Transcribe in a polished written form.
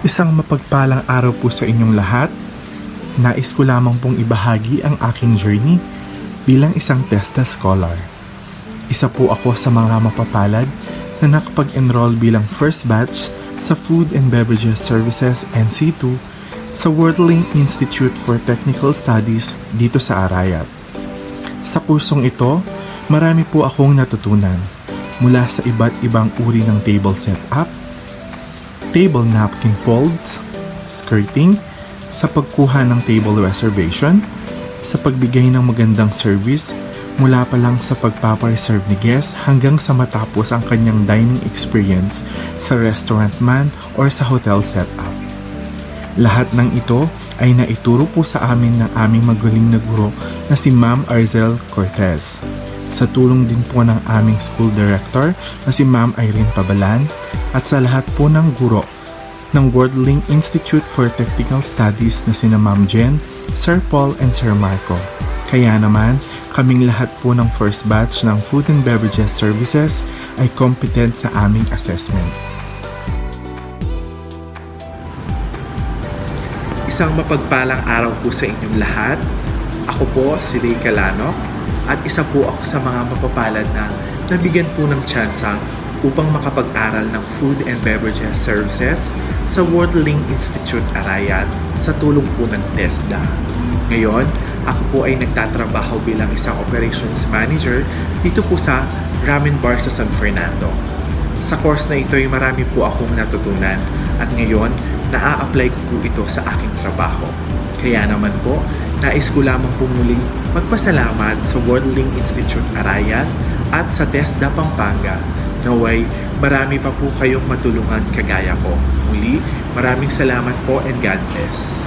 Isang mapagpalang araw po sa inyong lahat. Nais ko lamang pong ibahagi ang aking journey bilang isang TESDA scholar. Isa po ako sa mga mapapalad na nakapag-enroll bilang first batch sa Food and Beverages Services NC2 sa Worldling Institute for Technical Studies dito sa Arayat. Sa kursong ito, marami po akong natutunan mula sa iba't ibang uri ng table setup, table napkin folds, skirting, sa pagkuha ng table reservation, sa pagbigay ng magandang service mula pa lang sa pagpapareserve ni guest hanggang sa matapos ang kanyang dining experience sa restaurant man or sa hotel setup. Lahat ng ito ay naituro po sa amin ng aming magaling na guro na si Ma'am Arzel Cortez. Sa tulong din po ng aming school director na si Ma'am Irene Pabalan at sa lahat po ng guro ng Worldling Institute for Technical Studies na sina Ma'am Jen, Sir Paul and Sir Marco. Kaya naman, kaming lahat po ng first batch ng Food and Beverages Services ay competent sa aming assessment. Isang mapagpalang araw po sa inyong lahat. Ako po si Ray Calano at isa po ako sa mga mapapalad na nabigyan po ng tsansang upang makapag-aral ng Food and Beverages Services sa Worldling Institute Arayat sa tulong po ng TESDA. Ngayon, ako po ay nagtatrabaho bilang isang operations manager dito po sa Ramen Bar sa San Fernando. Sa course na ito ay marami po akong natutunan at ngayon, naa-apply ko po ito sa aking trabaho. Kaya naman po, nais ko lamang po muling magpasalamat sa Worldling Institute Arayat at sa TESDA Pampanga. Naway, marami pa po kayong matulungan kagaya ko. Muli, maraming salamat po and God bless.